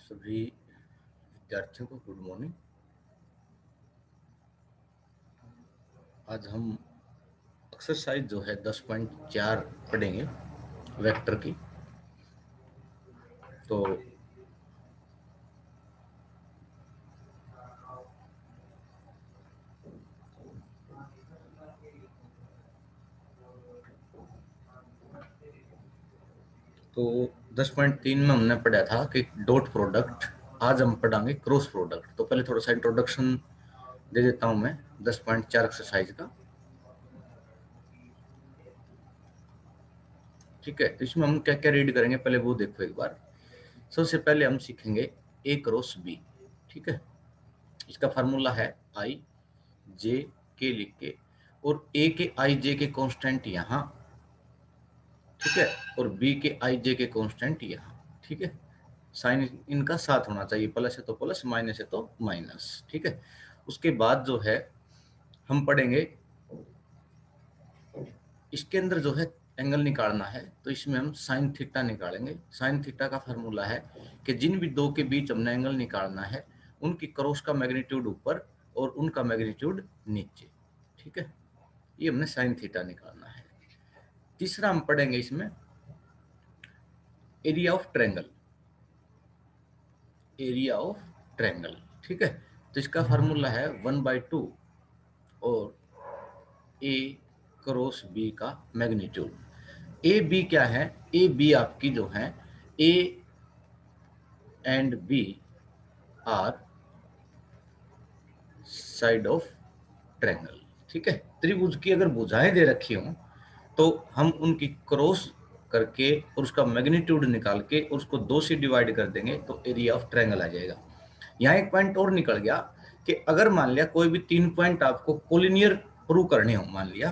सभी विद्यार्थियों को गुड मॉर्निंग। आज हम एक्सरसाइज जो है 10.4 पढ़ेंगे वेक्टर की। तो तो 10.3 में हमने पढ़ा था कि डॉट प्रोडक्ट। आज हम पढ़ाएंगे क्रॉस प्रोडक्ट। तो पहले थोड़ा सा इंट्रोडक्शन दे देता हूं मैं 10.4 एक्सरसाइज का। ठीक है, तो इसमें हम क्या क्या रीड करेंगे पहले वो देखो एक बार। सबसे पहले हम सीखेंगे ए क्रॉस बी। ठीक है, इसका फार्मूला है आई जे के लिख के, और ए के आई जे के कांस्टेंट यहाँ, ठीक है, और बी के आई जे के कांस्टेंट यहाँ। ठीक है, साइन इनका साथ होना चाहिए, प्लस है तो प्लस, माइनस है तो माइनस। ठीक है, उसके बाद जो है हम पढ़ेंगे इसके अंदर जो है एंगल निकालना है, तो इसमें हम साइन थीटा निकालेंगे। साइन थीटा का फार्मूला है कि जिन भी दो के बीच हमने एंगल निकालना है उनकी क्रॉस का मैग्नीट्यूड ऊपर और उनका मैग्नीट्यूड नीचे। ठीक है, ये हमने साइन थीटा निकालना है। तीसरा हम पढ़ेंगे इसमें area of triangle. Area of triangle, ठीक है, तो इसका फार्मूला है 1/2 और ए क्रॉस बी का मैग्नीट्यूड। ए बी क्या है? ए बी आपकी जो है A and B are side of triangle. ठीक है, त्रिभुज की अगर भुजाएं दे रखी हों तो हम उनकी क्रॉस करके और उसका मैग्नीट्यूड निकाल के और उसको 2 से डिवाइड कर देंगे तो एरिया ऑफ ट्रायंगल आ जाएगा। यहाँ एक पॉइंट और निकल गया कि अगर मान लिया कोई भी 3 पॉइंट आपको कोलिनियर प्रूव करने हो मान लिया,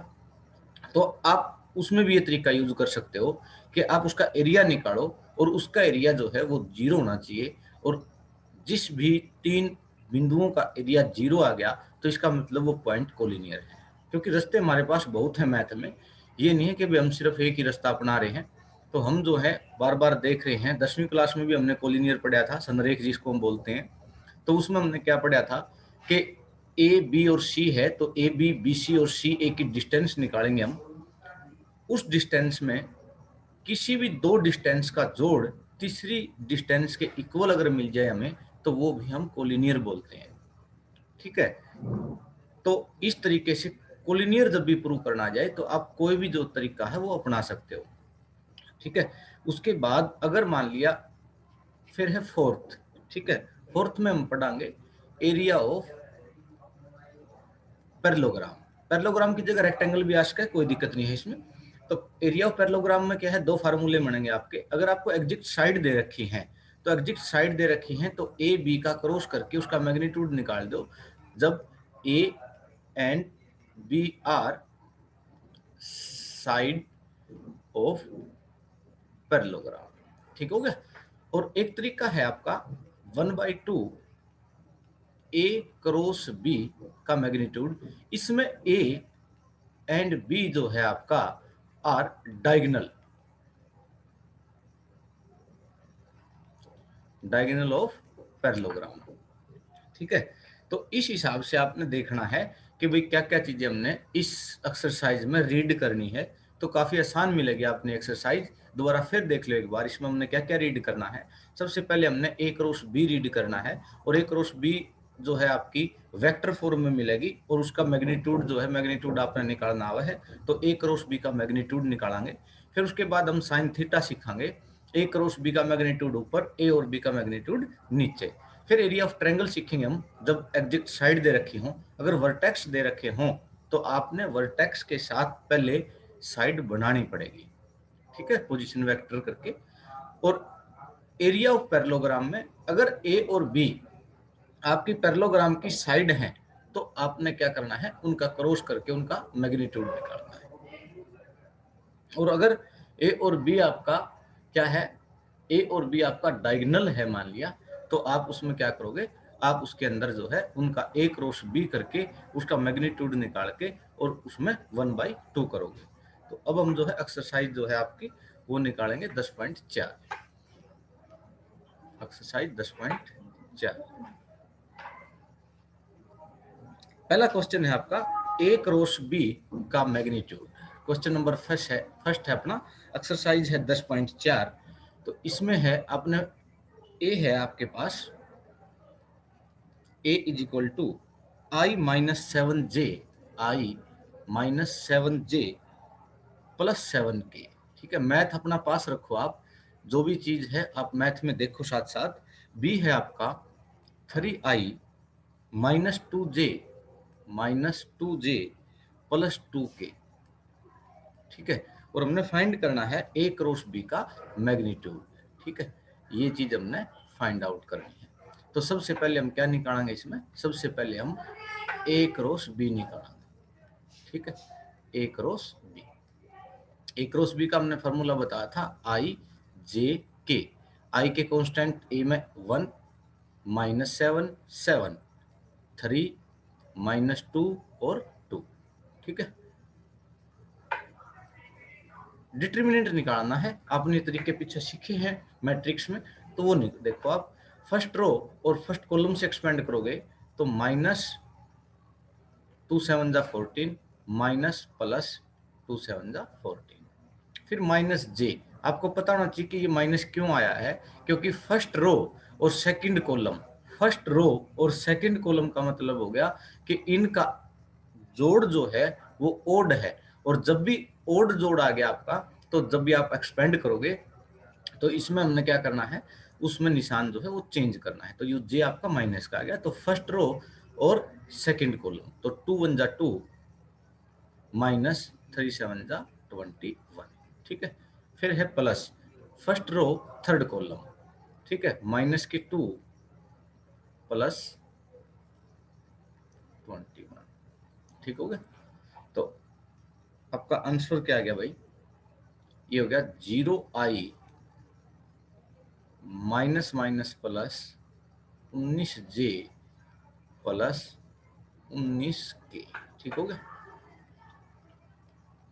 तो आप उसमें भी ये तरीका यूज कर सकते हो कि आप उसका एरिया निकालो और उसका एरिया जो है वो 0 होना चाहिए, और जिस भी 3 बिंदुओं का एरिया 0 आ गया तो इसका मतलब वो पॉइंट कोलिनियर है। क्योंकि रास्ते हमारे पास बहुत है मैथ में, ये नहीं है कि भी हम सिर्फ एक ही रास्ता अपना रहे हैं। तो हम जो है बार बार देख रहे हैं। 10वीं क्लास में भी हमने कोलिनियर पढ़ा था, संरेख जिसको हम बोलते हैं। तो उसमें हमने क्या पढ़ा था कि ए बी और सी है, तो ए बी बी सी और सी ए की डिस्टेंस निकालेंगे हम। उस डिस्टेंस में किसी भी दो डिस्टेंस का जोड़ तीसरी डिस्टेंस के इक्वल अगर मिल जाए हमें, तो वो भी हम कोलिनियर बोलते हैं। ठीक है, तो इस तरीके से कोलिनियर जब भी प्रूव करना जाए तो आप कोई भी जो तरीका है वो अपना सकते हो। ठीक है, उसके बाद अगर मान लिया फिर है फोर्थ। ठीक है, फोर्थ में हम पढ़ाएंगे एरिया ऑफ पैरेललोग्राम। पैरेललोग्राम की जगह रेक्टेंगल भी आ सकता है, कोई दिक्कत नहीं है इसमें। तो एरिया ऑफ पैरेललोग्राम में क्या है, दो फार्मूले बनेंगे आपके। अगर आपको एग्जैक्ट साइड दे रखी है तो एग्जैक्ट साइड दे रखी है तो ए बी का क्रॉस करके उसका मैग्नीट्यूड निकाल दो। जब A and B are side of parallelogram, ठीक हो गया। और एक तरीका है आपका 1/2 ए क्रॉस बी का मैग्नीट्यूड। इसमें ए एंड बी जो है आपका are diagonal, diagonal of parallelogram. ठीक है, तो इस हिसाब से आपने देखना है कि भाई क्या क्या चीजें हमने इस एक्सरसाइज में रीड करनी है। तो काफी आसान मिलेगी आपने एक्सरसाइज। दोबारा फिर देख लो एक बार, इसमें हमने क्या क्या रीड करना है। सबसे पहले हमने ए क्रॉस बी रीड करना है, और ए क्रॉस बी जो है आपकी वेक्टर फॉर्म में मिलेगी, और उसका मैग्नीट्यूड जो है, मैग्नीट्यूड आपने निकालना हुआ है तो ए क्रॉस बी का मैग्नीट्यूड निकालेंगे। फिर उसके बाद हम साइन थीटा सीखेंगे। ए क्रॉस बी का मैग्नीट्यूड ऊपर, ए और बी का मैग्नीट्यूड नीचे। फिर एरिया ऑफ ट्रायंगल सीखेंगे हम, जब एग्जैक्ट साइड दे रखी हो। अगर वर्टेक्स दे रखे हों तो आपने वर्टेक्स के साथ पहले साइड बनानी पड़ेगी। ठीक है, पोजीशन वेक्टर करके। और एरिया ऑफ पैरेललोग्राम में अगर ए और बी आपकी पैरेललोग्राम की साइड हैं तो आपने क्या करना है, उनका क्रॉस करके उनका मैग्नीट्यूड निकालना है। और अगर ए और बी आपका क्या है, ए और बी आपका डायगोनल है मान लिया, तो आप उसमें क्या करोगे, आप उसके अंदर जो है उनका ए क्रॉस बी करके उसका मैग्नीट्यूड निकाल के और उसमें 1/2 करोगे। तो अब हम जो है एक्सरसाइज जो है आपकी वो निकालेंगे 10.4। एक्सरसाइज 10.4। पहला क्वेश्चन है आपका ए क्रॉस बी का मैग्नीट्यूड। क्वेश्चन नंबर फर्स्ट है अपना, एक्सरसाइज है 10.4। तो इसमें है अपने ए है आपके पास, A is equal to I minus 7j, I minus 7j plus 7k। ठीक है, मैथ अपना पास रखो आप, जो भी चीज है आप मैथ में देखो साथ साथ। बी है आपका 3i -2j प्लस 2k। ठीक है, और हमने फाइंड करना है ए क्रॉस बी का मैग्नीट्यूड। ठीक है, ये चीज हमने फाइंड आउट करनी है। तो सबसे पहले हम क्या निकालेंगे इसमें, सबसे पहले हम ए क्रॉस बी निकालेंगे। ठीक है, A cross B, A cross B का हमने फॉर्मूला बताया था आई जे के। आई के कांस्टेंट ए में 1 -7 7 3 -2 और 2। ठीक है, डिटर्मिनेंट निकालना है, आपने तरीके पीछे सीखे हैं मैट्रिक्स में, तो वो नहीं देखो आप। फर्स्ट रो और फर्स्ट कॉलम से एक्सपेंड करोगे तो -2 7 जा 14 माइनस प्लस 2 7 जा 14, फिर माइनस जे। आपको पता होना चाहिए कि ये माइनस क्यों आया है, क्योंकि फर्स्ट रो और सेकंड कॉलम, फर्स्ट रो और सेकंड कॉलम का मतलब हो गया कि इनका जोड़ जो है वो ओड है, और जब भी ओड जोड़ आ गया आपका, तो जब भी आप एक्सपेंड करोगे तो इसमें हमने क्या करना है, उसमें निशान जो है वो चेंज करना है। तो यू जे आपका माइनस का आ गया, तो फर्स्ट रो और सेकंड कॉलम, तो 2 1 जा 2 माइनस 3 7 जा 21। ठीक है, फिर है plus first row third column. ठीक है, माइनस के 2 प्लस 21। ठीक हो गया, तो आपका आंसर क्या आ गया भाई, ये हो गया 0i minus minus plus 19j plus 19k। ठीक हो गया,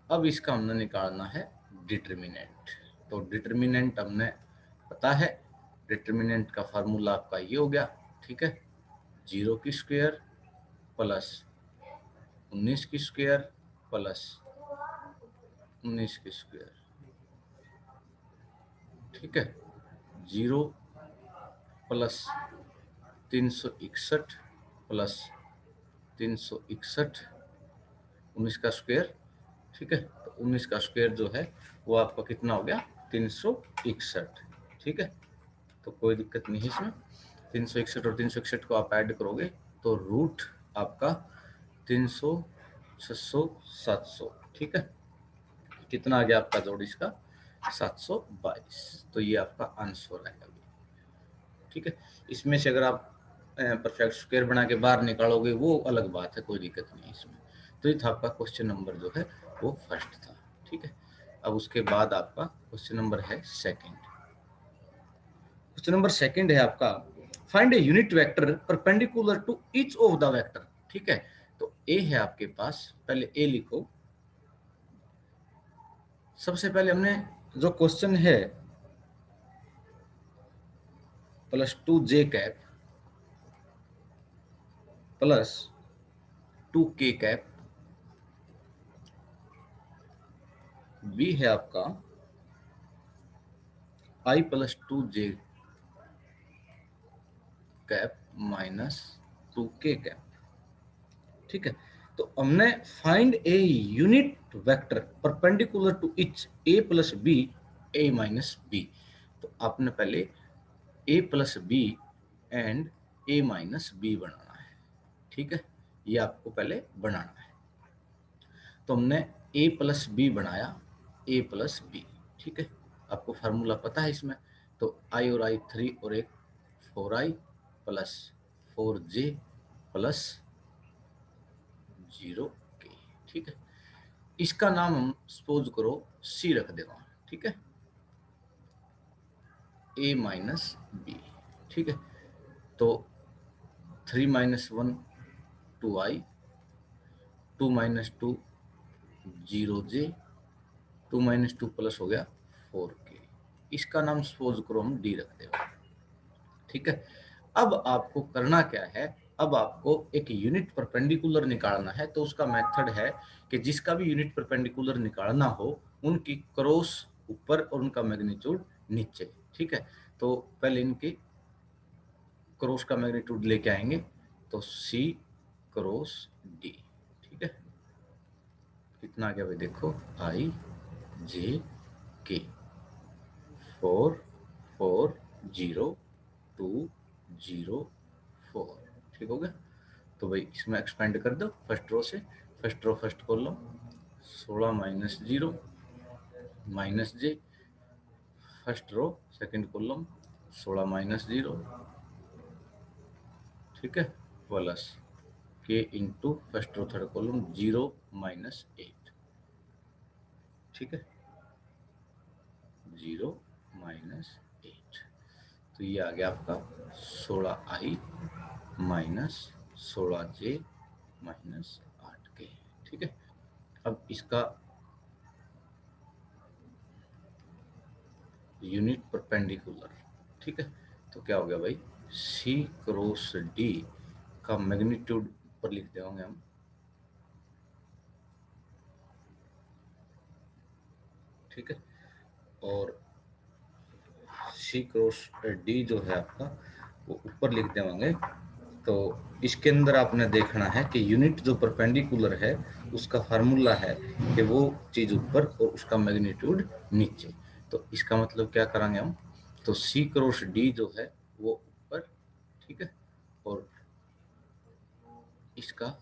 अब इसका हमने निकालना है डिटर्मिनेंट। तो डिटर्मिनेंट हमने पता है, डिटर्मिनेंट का फार्मूला आपका ये हो गया। ठीक है, 0 की स्क्वायर प्लस 19 की स्क्वायर प्लस 19 की स्क्वायर। ठीक है, 0 प्लस 361 प्लस 361 19 का स्क्वायर। ठीक है, तो 19 का स्क्वायर जो है वो आपका कितना हो गया, 361। ठीक है, तो कोई दिक्कत नहीं है इसमें। 361 और 361 को आप ऐड करोगे तो रूट आपका 300 600 700। ठीक है, कितना आ गया आपका जोड़ इसका, 722। तो ये आपका आंसर आएगा। ठीक है, इसमें से अगर आप परफेक्ट स्क्वायर बना के बाहर निकालोगे वो अलग बात है, कोई दिक्कत नहीं इसमें। तो ये था आपका क्वेश्चन नंबर जो है वो फर्स्ट था। ठीक है, अब उसके बाद आपका क्वेश्चन नंबर है सेकंड। क्वेश्चन नंबर सेकंड है आपका, find a unit vector perpendicular to each of the vector. ठीक है, तो ए है आपके पास, पहले ए लिखो। सबसे पहले हमने जो क्वेश्चन है +2j cap plus 2k cap, B है आपका i +2j cap minus 2k cap. ठीक है, तो हमने find a unit vector perpendicular to each a plus B a minus B. तो आपने पहले a plus B and a minus B बनाना है। ठीक है, ये आपको पहले बनाना है। तो हमने a प्लस बी बनाया, a प्लस बी। ठीक है, आपको फार्मूला पता है इसमें, तो i और i 3 और एक 4i plus 4j plus 0k। ठीक है, इसका नाम हम सपोज करो c रख देगा। ठीक है, a माइनस बी। ठीक है, तो 3 - 1 2i, 2 - 2 0j, 2 - 2 प्लस हो गया 4k। इसका नाम सपोज करो हम d रख देगा। ठीक है। अब आपको करना क्या है, अब आपको एक यूनिट परपेंडिकुलर निकालना है। तो उसका मेथड है कि जिसका भी यूनिट परपेंडिकुलर निकालना हो उनकी क्रॉस ऊपर और उनका मैग्नीट्यूड नीचे। ठीक है, तो पहले इनकी क्रॉस का मैग्नीट्यूड लेके आएंगे, तो सी क्रॉस डी। ठीक है, कितना आ गया भाई, देखो आई जे के 4 4 0 2 0 4। ठीक हो गया। तो भाई इसमें एक्सपेंड कर दो फर्स्ट रो से, first row first column 16 minus 0 minus J, first row second column 16 minus 0, ठीक है, plus K into first row third column 0 minus 8। ठीक है, 0 माइनस 8। तो ये आ गया आपका 16i minus 16j minus 8k। ठीक है, अब इसका यूनिट परपेंडिकुलर। ठीक है, तो क्या हो गया भाई, सी क्रॉस डी का मैग्नीट्यूड ऊपर लिख देंगे हम। ठीक है, और सी क्रॉस डी जो है आपका वो ऊपर लिख देंगे। तो इसके अंदर आपने देखना है कि यूनिट जो परपेंडिकुलर है उसका फार्मूला है कि वो चीज ऊपर और उसका मैग्नीट्यूड नीचे। तो इसका मतलब क्या करेंगे हम, तो सी क्रॉस डी जो है वो ऊपर, ठीक है, और इसका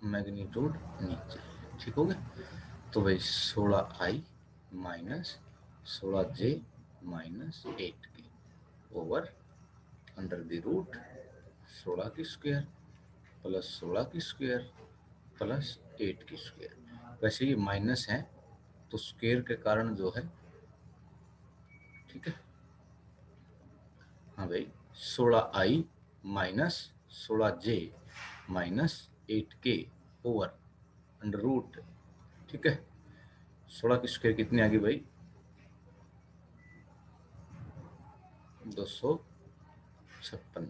मैग्नीट्यूड नीचे। ठीक हो गया। तो भाई 16i minus 16j minus 8k over under the root 16 की स्क्वायर प्लस 16 की स्क्वायर प्लस 8 की स्क्वायर। वैसे ये माइनस है तो स्क्वायर के कारण जो है, ठीक है, हाँ भाई 16i minus 16j minus 8k over under root, ठीक है, 16 की स्क्वायर कितनी आ गई भाई, 256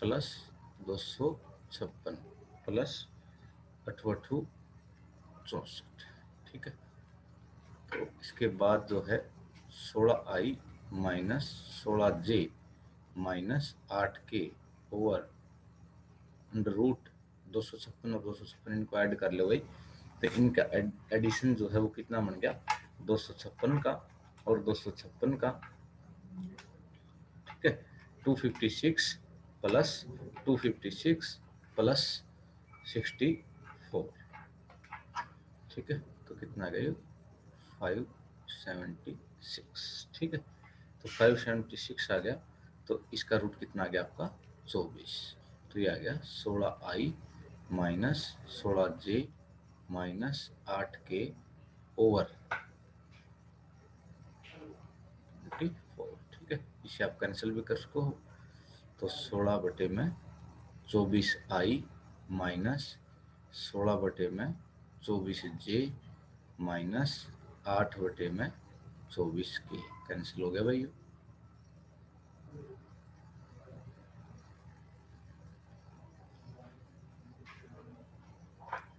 प्लस 256 प्लस 8 64। ठीक है, तो इसके बाद जो है 16i minus 16j minus 8k over under root 256 और 256 इनको ऐड कर लो भाई। तो इनका एडिशन जो है वो कितना बन गया, 256 का और 256 का, ठीक है, 256 प्लस 256 प्लस 64। ठीक है, तो कितना आ गया, 576। ठीक है, तो 576 आ गया। तो इसका रूट कितना आ गया आपका, 24। तो ये आ गया 16i minus 16j minus 8k over 24। ठीक है, इसे आप कैंसिल भी कर सको हो। तो 16 बटे में 24i माइनस 16 बटे में 24j माइनस 8 बटे में 24k कैंसिल हो गया भाई।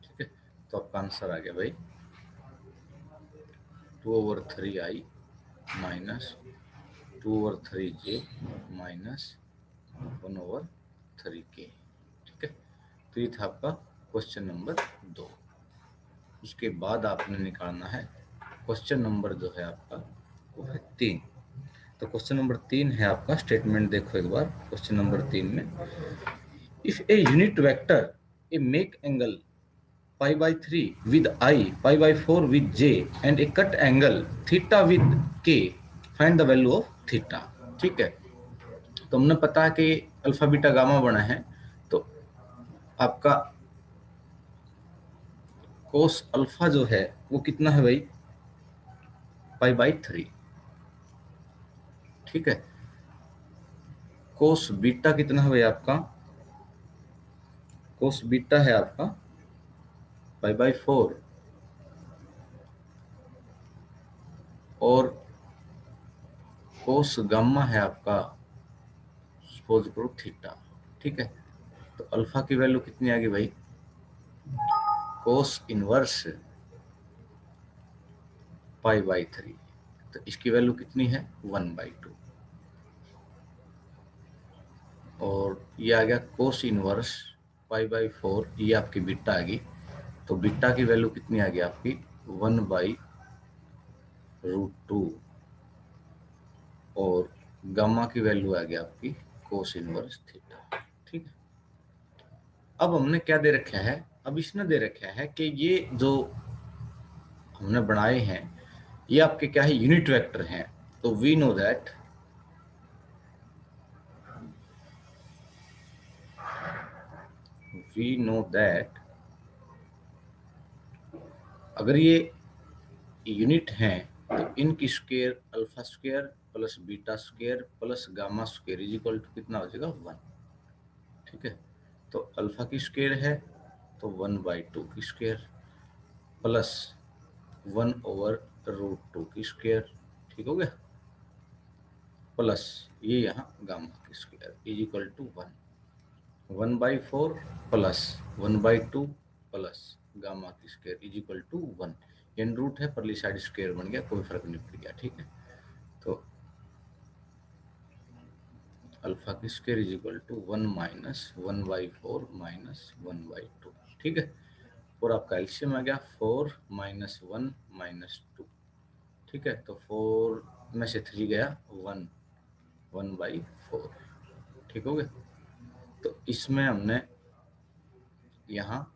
ठीक है, तो आपका आंसर आ गया भाई 2/3i minus 2/3j minus 1/3k। ठीक है, तो ये था आपका क्वेश्चन नंबर 2। उसके बाद आपने निकालना है क्वेश्चन नंबर जो है आपका वो है 3। तो क्वेश्चन नंबर 3 है आपका, स्टेटमेंट देखो एक बार क्वेश्चन नंबर 3 में, if A unit vector A make angle pi by 3 with I, pi by 4 with j and a cut angle theta with k, find the value of theta। ठीक है, तो हमने पता है कि अल्फा बीटा गामा बना है, तो आपका कोस अल्फा जो है वो कितना है भाई, पाई बाई 3। ठीक है, कोस बीटा कितना है भाई आपका, कोस बीटा है आपका पाई बाई 4 और कोस गामा है आपका सपोज करो थीटा, ठीक है। तो अल्फा की वैल्यू कितनी आ गई भाई, कोस इनवर्स पाई/3, तो इसकी वैल्यू कितनी है 1/2, और ये आ गया कोस इनवर्स पाई/4, ये आपकी बीटा आ गई। तो बीटा की वैल्यू कितनी आ गई आपकी 1/√2, और गामा की वैल्यू आ गई आपकी कोस इनवर्स थीटा, ठीक है। अब हमने क्या दे रखा है, अब इसने दे रखा है कि ये जो हमने बनाए हैं ये आपके क्या है, यूनिट वेक्टर हैं। तो वी नो दैट अगर ये यूनिट हैं तो इनकी square alpha square plus beta square plus gamma square is equal to कितना हो जाएगा 1, ठीक है। तो अल्फा की स्क्वायर है तो 1/2 की स्क्वायर प्लस 1/√2 की स्क्वायर, ठीक हो गया, प्लस ये यहाँ गामा की square is equal to 1/4 plus 1/2 plus gamma की square is equal to 1। N root है, परली साइड स्क्वायर बन गया, कोई फर्क नहीं पड़ गया, ठीक है। तो अल्फा की square is equal to 1 minus 1/4 minus 1/2, ठीक है। और आपका एलसीएम आ गया 4 माइनस 1 माइनस 2, ठीक है। तो 4 में से 3 गया 1, 1/4, ठीक हो गया। तो इसमें हमने यहाँ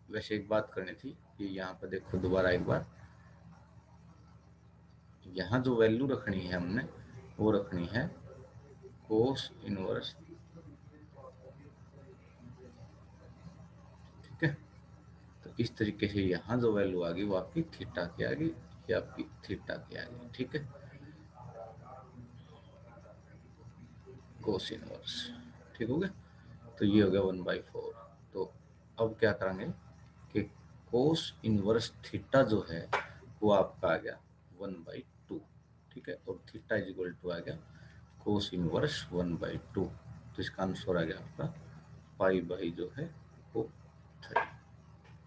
वैसे एक बात करनी थी कि यहाँ पर देखो दोबारा एक बार, यहाँ जो वैल्यू रखनी है हमने वो रखनी है कोस इनवर्स, ठीक है। तो इस तरीके से यहाँ जो वैल्यू आ गई वो आपकी थीटा की आ गई, ये आपकी थीटा की आ गई, ठीक है, कोस इनवर्स, ठीक हो गया। तो ये हो गया 1/4। तो अब क्या करेंगे कि कोस इनवर्स थीटा जो है वो आपका आ गया 1/2, ठीक है, और थीटा इज इक्वल टू आ गया कोस इनवर्स 1/2। तो इसका आंसर आ गया आपका पाई जो है वो 3,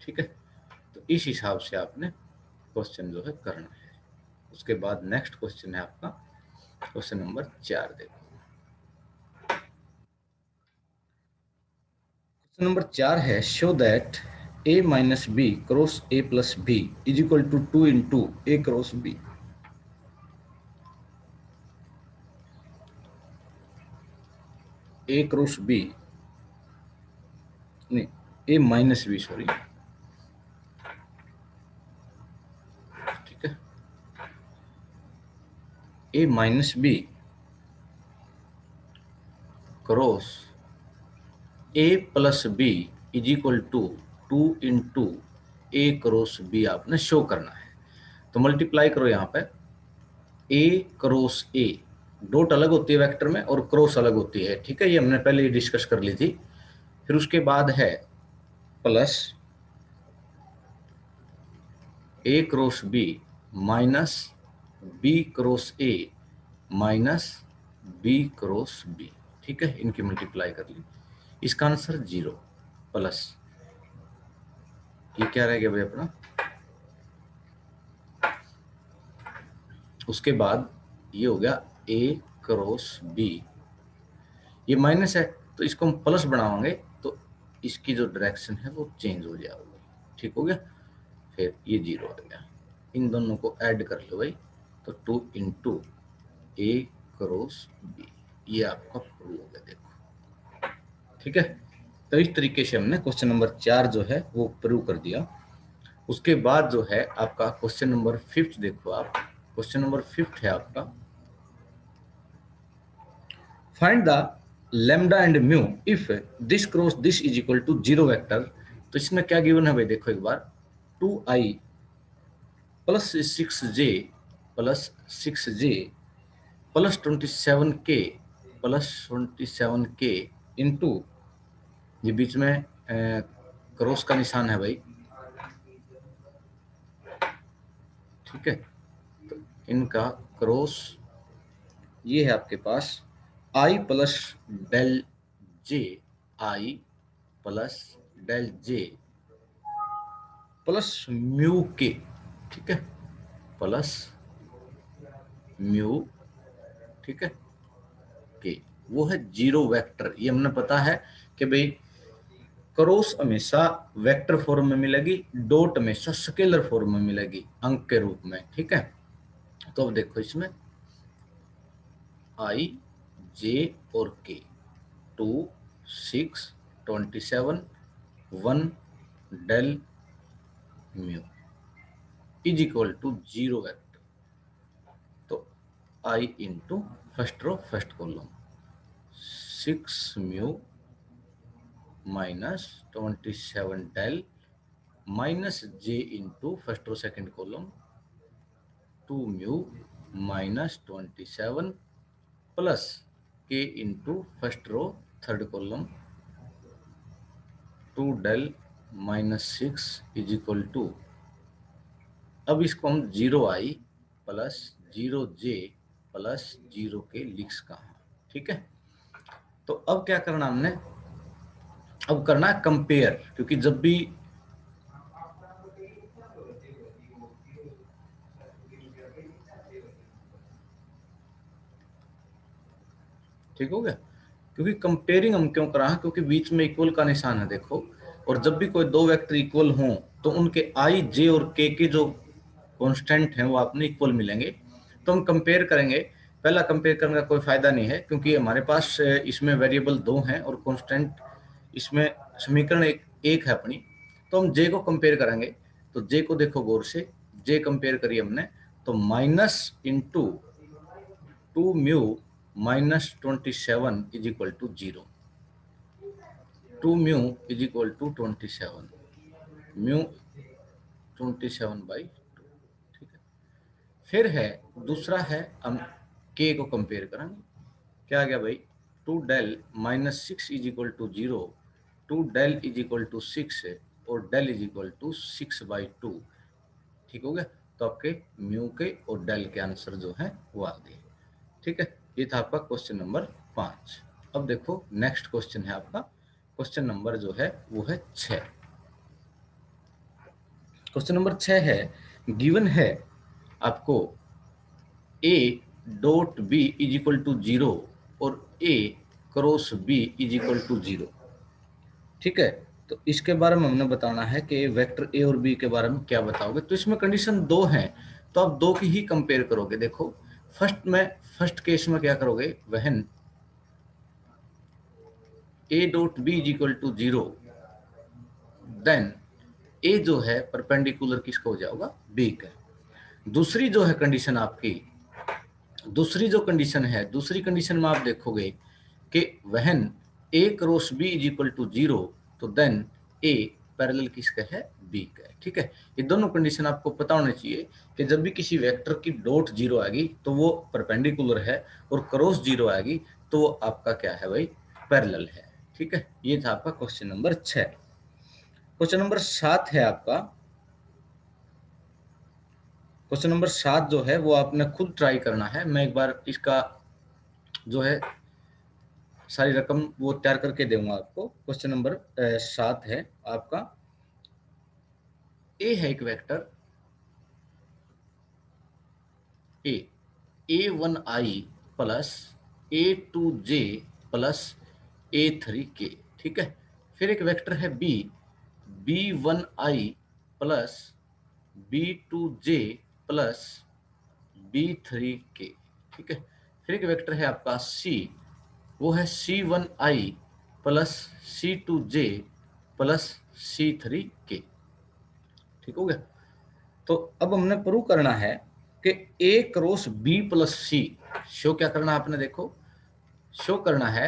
ठीक है। तो इस हिसाब से आपने क्वेश्चन जो है करना है। उसके बाद नेक्स्ट क्वेश्चन है आपका क्वेश्चन नंबर 4, देखो क्वेश्चन नंबर 4 है, show that a minus b cross a plus b is equal to 2 into a cross b। a cross b नहीं, a माइनस बी, सॉरी, ठीक है, a minus b cross a plus b is equal to 2 into a cross b आपने show करना है। तो multiply करो यहाँ पे a क्रॉस a, डॉट अलग होती है वेक्टर में और क्रॉस अलग होती है, ठीक है, ये हमने पहले ही डिस्कस कर ली थी। फिर उसके बाद है plus a cross b minus b cross a minus b cross b, ठीक है, इनकी मल्टीप्लाई कर ली, इसका आंसर 0 प्लस ये क्या रह गया भाई अपना, उसके बाद ये हो गया a क्रॉस b, ये माइनस है तो इसको हम प्लस बनाएंगे तो इसकी जो डायरेक्शन है वो चेंज हो जाएगी, ठीक हो गया। फिर ये 0 आ गया, इन दोनों को ऐड कर लो भाई, तो 2 इंटू ए क्रॉस बी, ये आपका प्रूव हो गया, देखो, ठीक है। तो इस तरीके से हमने क्वेश्चन नंबर 4 जो है वो प्रूव कर दिया। उसके बाद जो है आपका क्वेश्चन नंबर 5, देखो आप, क्वेश्चन नंबर 5 है आपका, find the lambda and mu if this cross this is equal to 0 vector. तो इसमें क्या गिवन है भाई, देखो एक बार, 2i plus 6j plus 6j plus 27k plus 27k into, ये बीच में क्रॉस का निशान है भाई, ठीक है, तो इनका क्रॉस ये है आपके पास आई प्लस डेल जे, आई प्लस डेल जे प्लस म्यू के, ठीक है, प्लस म्यू, ठीक है, के, वो है जीरो वेक्टर। ये हमने पता है कि भाई क्रॉस हमेशा वेक्टर फॉर्म में मिलेगी, डॉट हमेशा स्केलर फॉर्म में मिलेगी अंक के रूप में, ठीक है। तो अब देखो इसमें आई जे और के, 2 6 27 1 del mu is equal to zero vector. तो I into first row first column 6 mu minus 27 del minus J into first row second column 2 mu minus 27 plus K into first row third column 2 del minus 6 is equal to, अब इसको हम zero I plus zero J plus zero K लिख कहा, ठीक है। तो अब क्या करना हमने, अब करना है कंपेयर, क्योंकि जब भी ठीक हो गया, क्योंकि कंपेयरिंग हम क्यों करा है, क्योंकि बीच में इक्वल का निशान है देखो, और जब भी कोई दो वेक्टर इक्वल हों तो उनके आई जे और के जो कांस्टेंट हैं वो आपने इक्वल मिलेंगे। तो हम कंपेयर करेंगे। पहला कंपेयर करने का कोई फायदा नहीं है, क्योंकि हमारे पास इसमें वेरिएबल दो हैं और कांस्टेंट इसमें समीकरण एक है अपनी। तो हम जे को कंपेयर करेंगे। तो जे को देखो गौर से, जे कंपेयर करिए हमने, तो minus into 2 mu minus 27 is equal to 0, 2 mu is equal to 27, mu 27/2, ठीक है। फिर है दूसरा है, हम के को कंपेयर करेंगे। क्या आ गया भाई, 2 del minus 6 is equal to 0, 2 del is equal to 6 और डेल इज इक्वल टू 6/2, ठीक हो गया। तो आपके म्यू के और डेल के आंसर जो है वो आ गए, ठीक है। ये था आपका क्वेश्चन नंबर 5। अब देखो नेक्स्ट क्वेश्चन है आपका, क्वेश्चन नंबर जो है वो है 6। क्वेश्चन नंबर 6 है, गिवन है आपको A dot B is equal to 0 और A cross B is equal to 0, ठीक है। तो इसके बारे में हमने बताना है कि वेक्टर ए और बी के बारे में क्या बताओगे। तो इसमें कंडीशन दो हैं, तो आप दो की ही कंपेयर करोगे। देखो फर्स्ट केस में क्या करोगे, when A dot B is equal to 0, then A जो है परपेंडिकुलर किसको हो जाएगा, बी का। दूसरी जो है कंडीशन आपकी, दूसरी जो कंडीशन है, दूसरी कंडीशन में आप देखोगे कि when A cross B is equal to 0, तो देन ए पैरेलल किसका है, बी का है, ठीक है। ये दोनों कंडीशन आपको पता होना चाहिए कि जब भी किसी वेक्टर की डॉट 0 आएगी तो वो परपेंडिकुलर है, और क्रॉस 0 आएगी तो वो आपका क्या है भाई, पैरेलल है, ठीक है। ये था आपका क्वेश्चन नंबर 6। क्वेश्चन नंबर 7 है आपका, क्वेश्चन नंबर 7 जो है वो आपने खुद ट्राई करना है। मैं एक बार इसका जो है सारी रकम वो तैयार करके दूंगा आपको। क्वेश्चन नंबर 7 है आपका, ए है एक vector A1I plus A2J plus A3K, ठीक है। फिर एक वेक्टर है B1I plus B2J plus B3K, ठीक है। फिर एक वेक्टर है आपका C, वो है C1I plus C2J plus C3K, ठीक हो गया। तो अब हमने प्रूव करना है कि A cross B plus C, show क्या करना है आपने, देखो शो करना है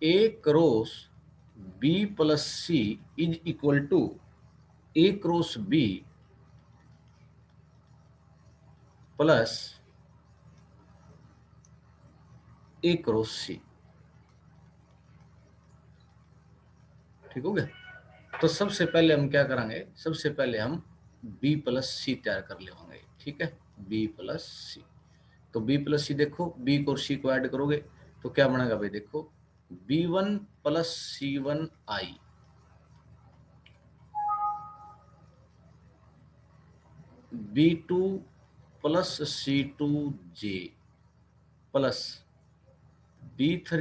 A cross B plus C is equal to A cross B plus A cross C, ठीक हो गया। तो सबसे पहले हम क्या करेंगे, सबसे पहले हम बी प्लस सी तैयार कर लेंगे, ठीक है, बी प्लस सी। तो बी प्लस सी देखो, बी को और सी को ऐड करोगे तो क्या बनेगा भाई, देखो B1 plus C1I, B2 plus C2J plus B3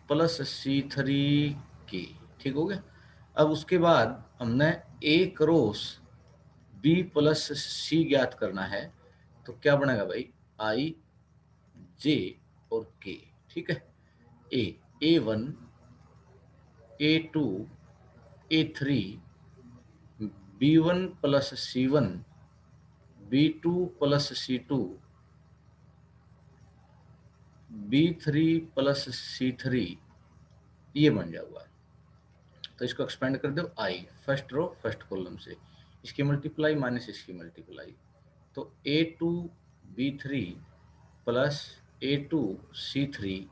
plus C3K। ठीक हो गया। अब उसके बाद हमने A cross B plus C ज्ञात करना है, तो क्या बनेगा भाई, I J और K। ठीक है। A1 A2 A3 B1 plus C1 B2 plus C2 B3 plus C3, ये बन जाएगा। तो इसको एक्सपेंड कर दो I first row first column से, इसकी मल्टीप्लाई माइनस इसकी मल्टीप्लाई, तो A2 B3 plus A2 C3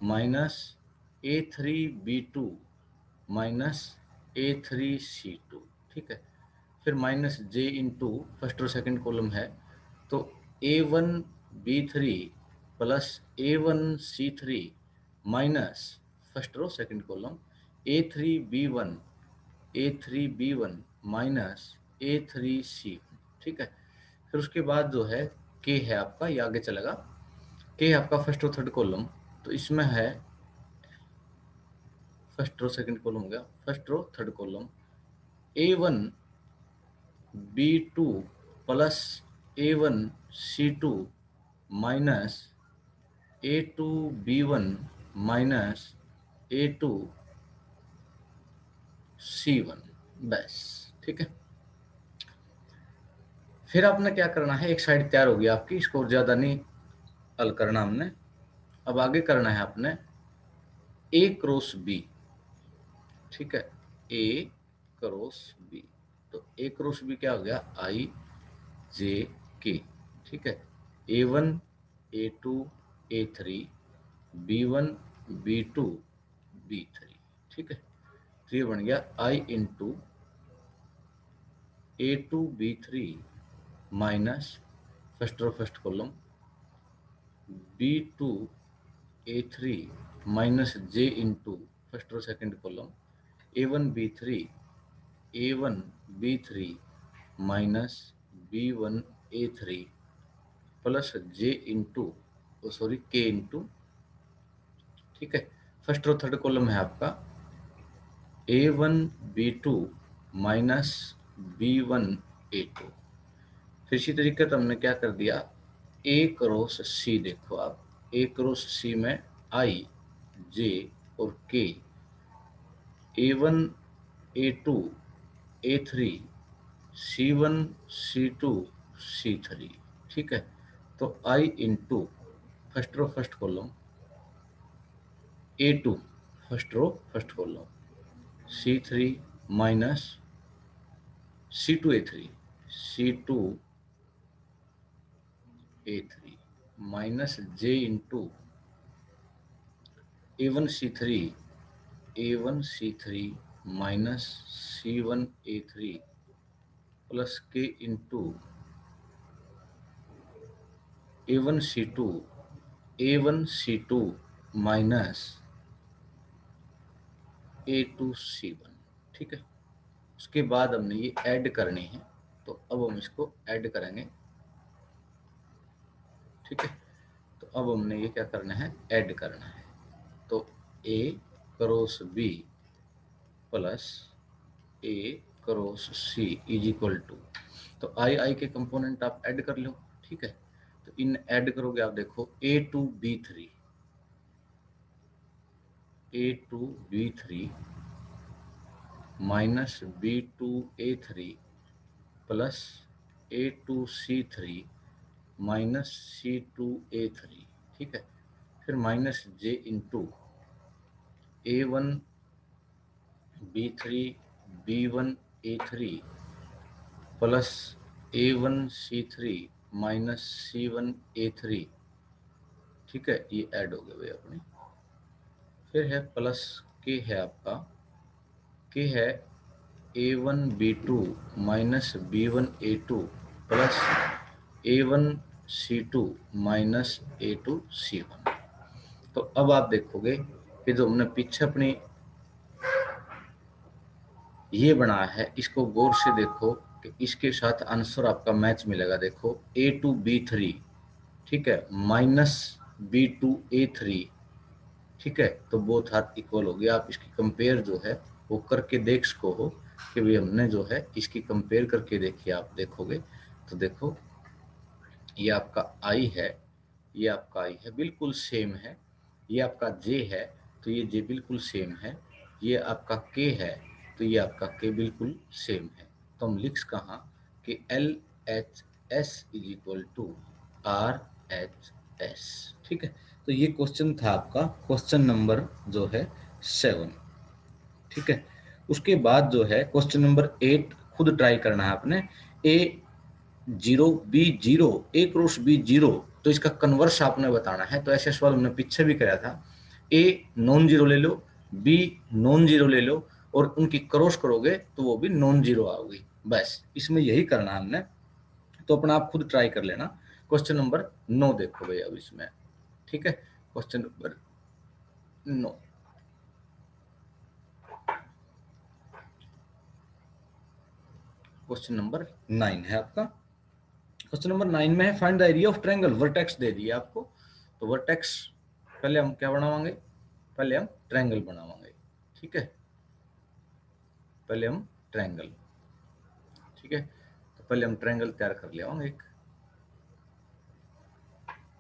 minus A3 B2 minus A3 C2। ठीक है। फिर माइनस J इंटू फर्स्ट और सेकेंड कॉलम है, तो A1 B3 plus A1 C3 minus first row second column A3 B1 minus A3 C1। ठीक है। फिर उसके बाद जो है K है आपका, ये आगे चलेगा। K है आपका फर्स्ट और थर्ड कॉलम, तो इसमें है फर्स्ट रो सेकंड कॉलम हो गया, first row third column A1 B2 plus A1 C2 minus A2 B1 minus A2 C1, बस। ठीक है। फिर आपने क्या करना है, एक साइड तैयार हो गई आपकी, इसको ज्यादा नहीं हल करना हमने। अब आगे करना है आपने A क्रॉस B। ठीक है। A क्रॉस B, तो A क्रॉस B क्या हो गया, I J K। ठीक है। A1 A2 A3 B1 B2 B3। ठीक है। तो ये बन गया I into A2 B3 minus first row first column B2 A3 minus J into first row second column A1 B3 minus B1 A3 plus J into sorry K into. ठीक है। First और third column है आपका A1 B2 minus B1 A2। फिर इसी तरीके से हमने क्या कर दिया, A क्रॉस C, देखो आप A क्रॉस C में I J और K A1 A2 A3 C1 C2 C3। ठीक है। तो I into first row first column A2 first row first column C3 minus C2 A3 minus J into A1 C3 minus C1 A3 plus K into A1 C2 minus A2 C1। ठीक है। उसके बाद हमने ये add करनी है, तो अब हम इसको ऐड करेंगे। ठीक है। तो अब हमने ये क्या करना है, ऐड करना है। तो A cross B plus A cross C is equal to, तो आई के कंपोनेंट आप ऐड कर लो। ठीक है। तो इन ऐड करोगे आप, देखो A2 B3 minus B2 A3 plus A2 C3 minus C2 A3। ठीक है। फिर minus J into A1 B3 B1 A3 plus A1 C3 minus C1 A3। ठीक है। ये ऐड हो गया भाई अपने। फिर है प्लस के है आपका, के है A1 B2 minus B1 A2 plus A1 C2 minus A2 C1। तो अब आप देखोगे कि जो हमने पीछे अपनी ये बना है, इसको गौर से देखो कि इसके साथ आंसर आपका मैच मिलेगा। देखो A2B3, ठीक है, माइनस B2A3, ठीक है, तो बोथ आर इक्वल हो गया। आप इसकी कंपेयर जो है वो करके देख सको हो कि भाई हमने जो है इसकी कंपेयर करके देखिए। आप देखोगे तो देखो ये आपका I है, ये आपका I है, बिल्कुल सेम है। ये आपका J है तो ये J बिल्कुल सेम है। ये आपका K है तो ये आपका K बिल्कुल सेम है। तो हम लिख कहाँ कि LHS is equal to RHS, ठीक है। तो ये क्वेश्चन था आपका क्वेश्चन नंबर जो है 7, ठीक है। उसके बाद जो है क्वेश्चन नंबर 8 खुद ट्राई करना है आपने। A0B0, A क्रॉस B0, तो इसका कन्वर्स आपने बताना है। तो ऐसे सवाल हमने पीछे भी कराया था। A नॉन जीरो ले लो, B नॉन जीरो ले लो, और उनकी क्रॉस करोगे तो वो भी नॉन जीरो आओगी। बस इसमें यही करना है हमने। तो अपना आप खुद ट्राई कर लेना। क्वेश्चन नंबर 9 देखो भाई अब इसमें, ठीक है। क्वेश्चन नंबर 9, क्वेश्चन नंबर 9 है आपका। क्वेश्चन नंबर 9 में है find the area of triangle. Vertex दे दिया आपको, तो वर्टेक्स पहले हम क्या बनावांगे, पहले हम ट्रायंगल बनावांगे, ठीक है। पहले हम ट्रायंगल, ठीक है, तो पहले हम ट्रायंगल तैयार कर ले आएंगे एक,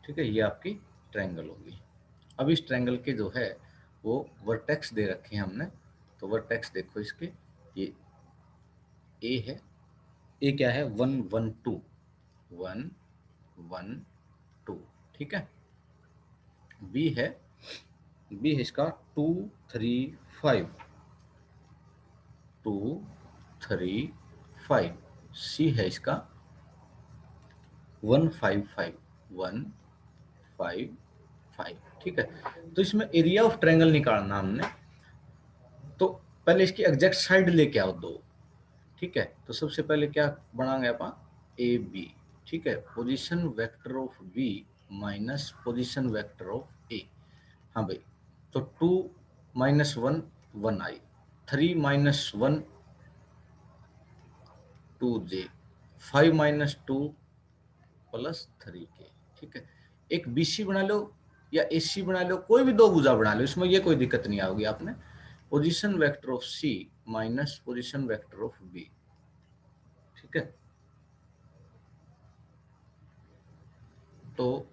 ठीक है। ये आपकी ट्रायंगल होगी। अब इस ट्रायंगल के जो है वो वर्टेक्स दे रखे हैं हमने। तो वर्टेक्स देखो इसके, ये ए है, ए क्या है 1 1 2, 1 1 2, ठीक है। बी है, बी है इसका 2 3 5, 2 3 5। सी है इसका 1 5 5, 1 5 5, ठीक है। तो इसमें एरिया ऑफ ट्रायंगल निकालना हमने। तो पहले इसकी एग्जैक्ट साइड लेके आओ दो, ठीक है। तो सबसे पहले क्या बनाएंगे अपन, ए बी, ठीक है। Position vector of B minus position vector of A. हाँ भाई, तो 2 minus 1 1 I, 3 minus 1 2J, 5 minus 2 plus 3K, ठीक है। एक BC बना लो या AC बना लो, कोई भी दो भुजा बना लो, इसमें ये कोई दिक्कत नहीं आओगी। आपने position vector of C minus position vector of B, ठीक है। तो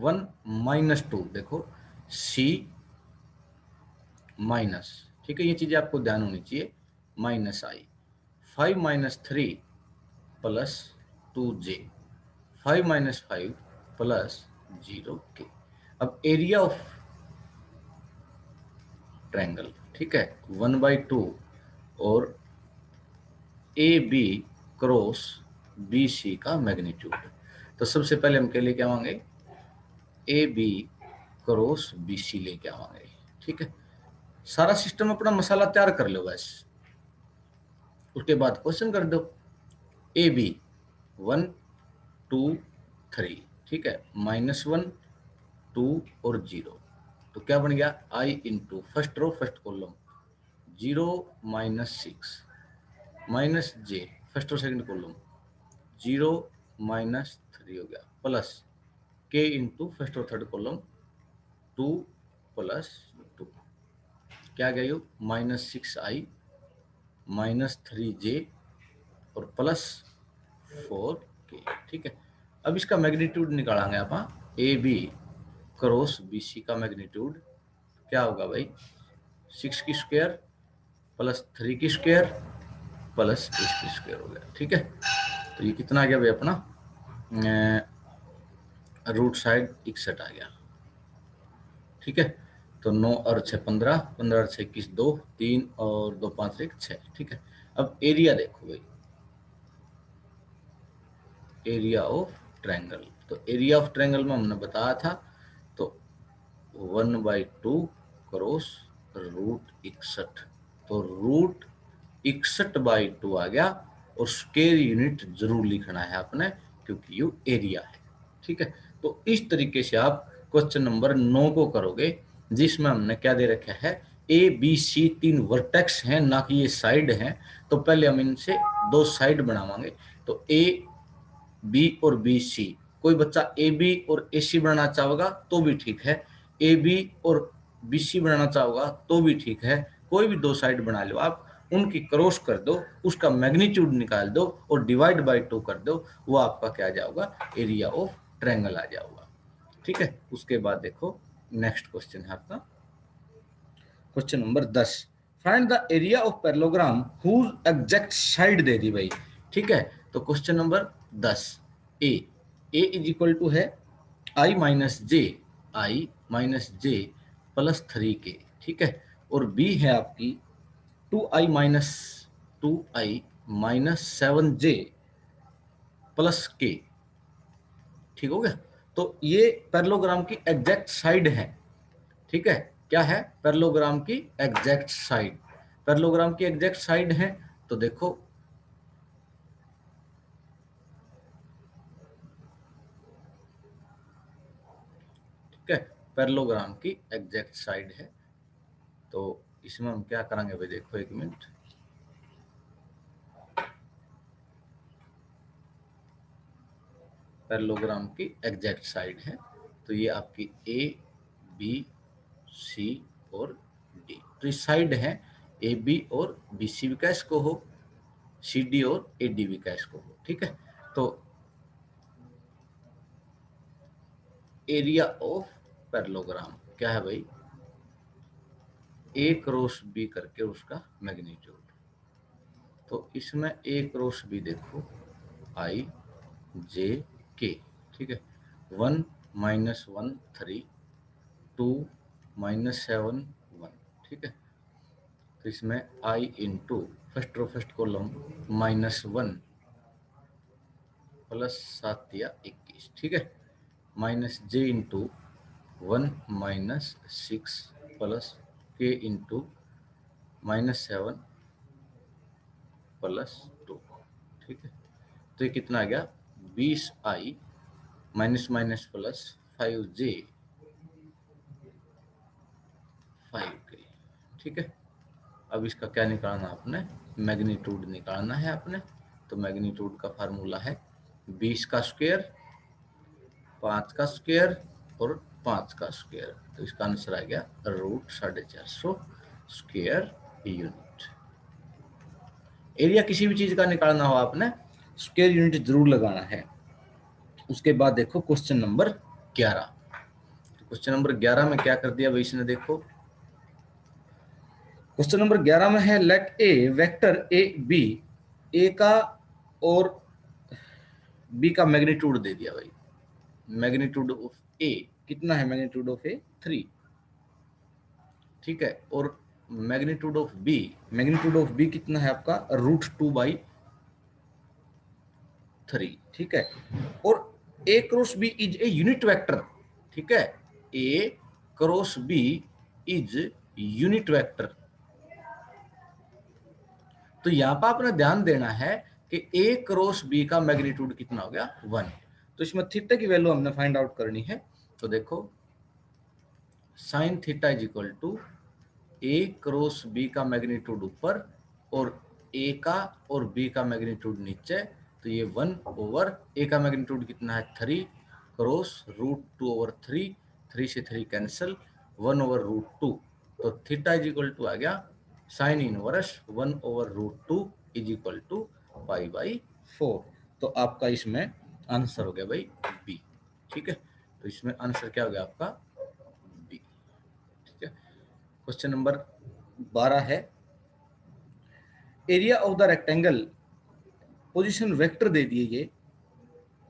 1 माइनस 2, देखो C माइनस, ठीक है, ये चीजें आपको ध्यान होनी चाहिए, minus I, 5 minus 3 plus 2J, 5 minus 5 plus 0K। अब एरिया ऑफ ट्रायंगल, ठीक है, 1/2 और A B cross B C का मैग्नीट्यूड। तो सबसे पहले हम क्या लेके आवांगे, ए बी क्रॉस बी सी लेके आवांगे, ठीक है। सारा सिस्टम अपना मसाला तैयार कर लो बस। उसके बाद क्वेश्चन कर दो, ए बी 1 2 3, ठीक है, -1 2 और 0। तो क्या बन गया, I into first row first column 0 minus 6 minus J first और सेकंड कॉलम 0 माइनस 3 हो गया, प्लस K इंटू फर्स्ट और थर्ड कॉलम 2 प्लस 2, क्या गया ये -6I माइनस 3J और प्लस 4K, ठीक है। अब इसका मैग्नीट्यूड निकालेंगे आप। A B cross B C का मैग्नीट्यूड क्या होगा भाई, 6 की स्क्वायर प्लस 3 की स्क्वायर प्लस 8 की स्क्वायर हो गया, ठीक है। तो ये कितना आ गया भाई अपना, रूट साइड 61 आ गया, ठीक है। तो 9 और 6 15, 15 और 6 21 2 3 और 2 5 1 6, ठीक है। अब एरिया देखो भाई, एरिया ऑफ ट्रायंगल। तो एरिया ऑफ ट्रायंगल में हमने बताया था, तो 1/2 क्रॉस रूट 61, तो रूट 61/2 आ गया। और स्क्वायर यूनिट जरूर लिखना है आपने, क्योंकि ये एरिया है, ठीक है। तो इस तरीके से आप क्वेश्चन नंबर 9 को करोगे, जिसमें हमने क्या दे रखा है, ए बी सी 3 वर्टेक्स हैं, ना कि ये साइड हैं। तो पहले हम इनसे 2 साइड बनावांगे। तो ए बी और बी सी, कोई बच्चा ए बी और ए सी बनाना चाहेगा तो भी ठीक है, ए बी और बी सी बनाना चाहोगा तो भी ठीक है। कोई भी 2 साइड बना लो आप, उनकी क्रॉस कर दो, उसका मैग्नीट्यूड निकाल दो और डिवाइड बाय 2 कर दो, वो आपका क्या आ जाएगा, एरिया ऑफ ट्रायंगल आ जाएगा। ठीक है। उसके बाद देखो नेक्स्ट क्वेश्चन है आपका question number 10, find the area of parallelogram whose exact side दे दी भाई। ठीक है। तो question number 10, A is equal to है आई माइनस जे प्लस 3 के। ठीक है। और बी है आपकी 2i माइनस 7j प्लस के। ठीक हो गया। तो ये पैरेललोग्राम की एग्जैक्ट साइड है। ठीक है। क्या है, पैरेललोग्राम की एग्जैक्ट साइड। पैरेललोग्राम की एग्जैक्ट साइड है तो देखो ठीक है, पैरेललोग्राम की एग्जैक्ट साइड है। तो इसमें हम क्या करेंगे भाई, देखो एक मिनट, पैरेललोग्राम की एग्जैक्ट साइड है तो ये आपकी ए बी सी और डी। तो इस साइड है ए बी और बी सी भी कैश को हो, सी डी और ए डी भी कैश को हो। ठीक है। तो एरिया ऑफ पैरेललोग्राम क्या है भाई, ए क्रॉस बी करके उसका मैग्नीट्यूड। तो इसमें ए क्रॉस बी देखो आई जे के। ठीक है। 1 माइनस 1 3, 2 माइनस 7 1। ठीक है। तो इसमें आई इंटू फर्स्ट कॉलम -1 प्लस 7 या 21। ठीक है। Minus J into 1 minus 6 plus K into -7 plus 2। ठीक है। तो ये कितना आ गया, 20i minus minus plus 5j 5k। ठीक है। अब इसका क्या निकालना आपने, मैग्नीट्यूड निकालना है आपने। तो मैग्नीट्यूड का फार्मूला है 20 का स्क्वायर, 5 का स्क्वायर और 5 का स्क्वायर। तो इसका आंसर आ गया √450 स्क्वायर यूनिट। एरिया किसी भी चीज का निकालना हो आपने स्क्वायर यूनिट जरूर लगाना है। उसके बाद देखो क्वेश्चन नंबर 11। तो क्वेश्चन नंबर 11 में क्या कर दिया भाई इसने, देखो क्वेश्चन नंबर 11 में है let A vector A B, A का और बी का मैग्नीट्यूड दे दिया भाई। मैग्नीट्यूड ऑफ ए कितना है, मैग्नीट्यूड ऑफ ए 3। ठीक है। और मैग्नीट्यूड ऑफ बी कितना है आपका, √2/3। ठीक है। और A cross B is a unit vector. ठीक है। A cross B is unit vector. तो यहां पर आपने ध्यान देना है कि ए क्रॉस बी का मैग्नीट्यूड कितना हो गया, 1। तो इसमें थीटा की वैल्यू हमने फाइंड आउट करनी है। तो देखो sine theta is equal to A cross B का मैग्नीट्यूड ऊपर और ए का और बी का मैग्नीट्यूड नीचे। तो ये 1 ए का मैग्नीट्यूड कितना है 3 क्रॉस √2/3, 3 से 3 कैंसिल, 1/√2। तो थीटा इज इक्वल टू आ गया sine inverse 1/√2 is equal to π/4। तो आपका इसमें आंसर हो गया भाई बी। ठीक है। तो इसमें आंसर क्या हो गया आपका, बी। ठीक है। क्वेश्चन नंबर 12 है area of the rectangle, position vector दे दिए ये।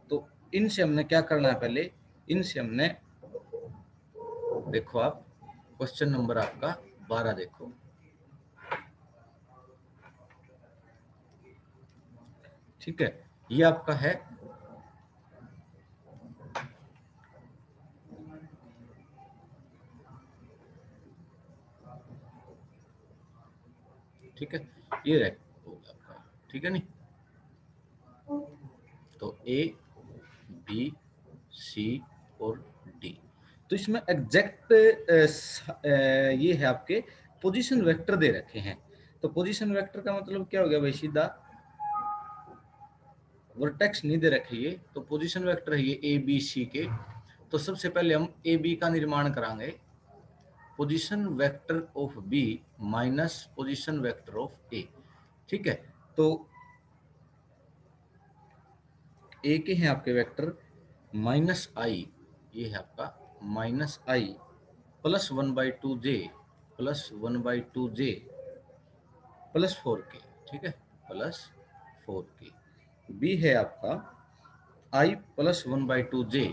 तो इनसे हमने क्या करना है, पहले इनसे हमने देखो आप क्वेश्चन नंबर आपका 12 देखो। ठीक है। ये आपका है ठीक है, ये रेक्ट होगा आपका। ठीक है नहीं, तो ए बी सी और डी। तो इसमें एग्जैक्ट ये है आपके पोजीशन वेक्टर दे रखे हैं। तो पोजीशन वेक्टर का मतलब क्या हो गया भाई, सीधा वर्टेक्स नहीं दे रखे ये, तो पोजीशन वेक्टर है ये ए बी सी के। तो सबसे पहले हम ए बी का निर्माण करांगे, position vector of B minus position vector of A. ठीक है, तो ए के हैं आपके वेक्टर माइनस आई, ये है आपका माइनस आई प्लस 1/2 जे प्लस 1/2 जे प्लस 4 के। ठीक है, प्लस 4 के। बी है आपका आई प्लस 1/2 जे,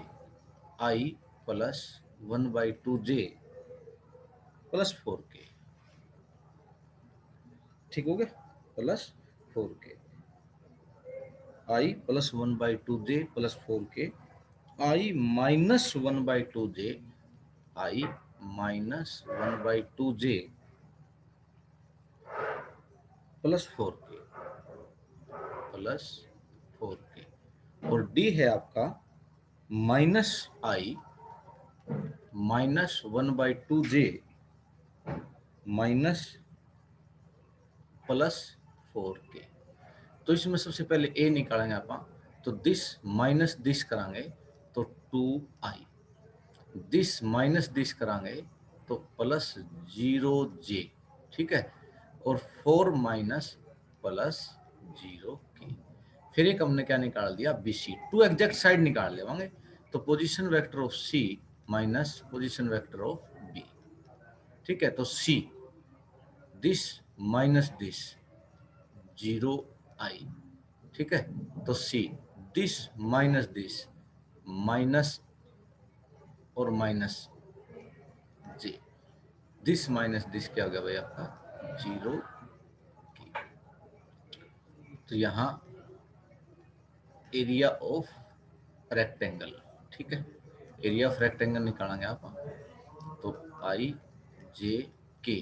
आई प्लस 1/2 जे प्लस 4 के। ठीक हो गया, प्लस 4 के, आई प्लस 1/2 जे प्लस 4 के, आई माइनस 1/2 जे, आई माइनस 1/2 जे प्लस 4 के, प्लस 4 के। और डी है आपका माइनस आई माइनस 1/2 जे माइनस प्लस 4 के। तो इसमें सबसे पहले ए निकालेंगे आप, तो दिस माइनस दिस करांगे तो 2i, दिस माइनस दिस करांगे तो प्लस 0j। ठीक है, और 4 माइनस प्लस 0k। फिर एक हमने क्या निकाल दिया, B C, to exact side निकाल लेवांगे। तो position vector of C minus position vector of B. ठीक है, तो see this minus this 0i। ठीक है, तो सी दिस माइनस और minus J, this minus this क्या हो गया भाई आपका 0k। तो यहाँ एरिया ऑफ रेक्टेंगल, ठीक है, एरिया ऑफ रेक्टेंगल निकालेंगे आप, तो आई जे के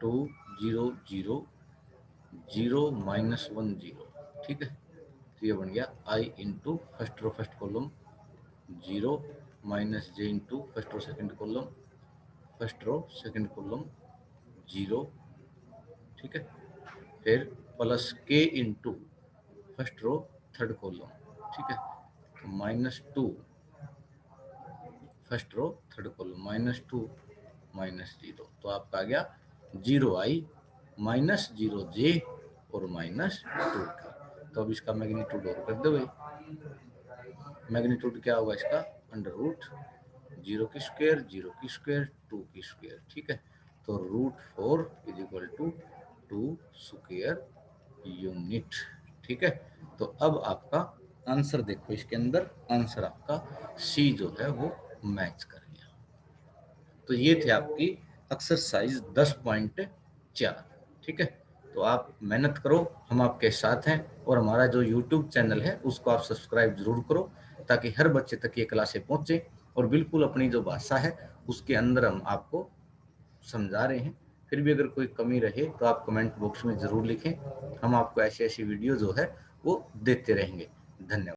2 0 0 0 -1 0। ठीक है, तो ये बन गया I into first row first column 0 minus J into first row second column first row second column 0। ठीक है, फिर plus K into first row third column. ठीक है, तो -2 फर्स्ट रो थर्ड कॉलम -2 -0। तो आपका आ गया 0i माइनस 0j और -2 का। तो अब इसका मैग्नीट्यूड और कर दो भाई, मैग्नीट्यूड क्या होगा इसका, अंडर रूट 0 की स्क्वायर 0 की स्क्वायर 2 की स्क्वायर। ठीक है, तो √4 is equal to 2 square unit. ठीक है, तो अब आपका आंसर देखो, इसके अंदर आंसर आपका सी जो है वो मैच कर गया। तो ये थे आपकी एक्सरसाइज 10.4। ठीक है, तो आप मेहनत करो, हम आपके साथ हैं, और हमारा जो यूट्यूब चैनल है उसको आप सब्सक्राइब जरूर करो, ताकि हर बच्चे तक ये क्लासें पहुंचे, और बिल्कुल अपनी जो भाषा है उसके अंदर हम आपको समझा रहे हैं। फिर भी अगर कोई कमी रहे तो आप कमेंट बॉक्स में जरूर लिखें, हम आपको ऐसी ऐसी वीडियो जो है वो देते रहेंगे। धन्यवाद।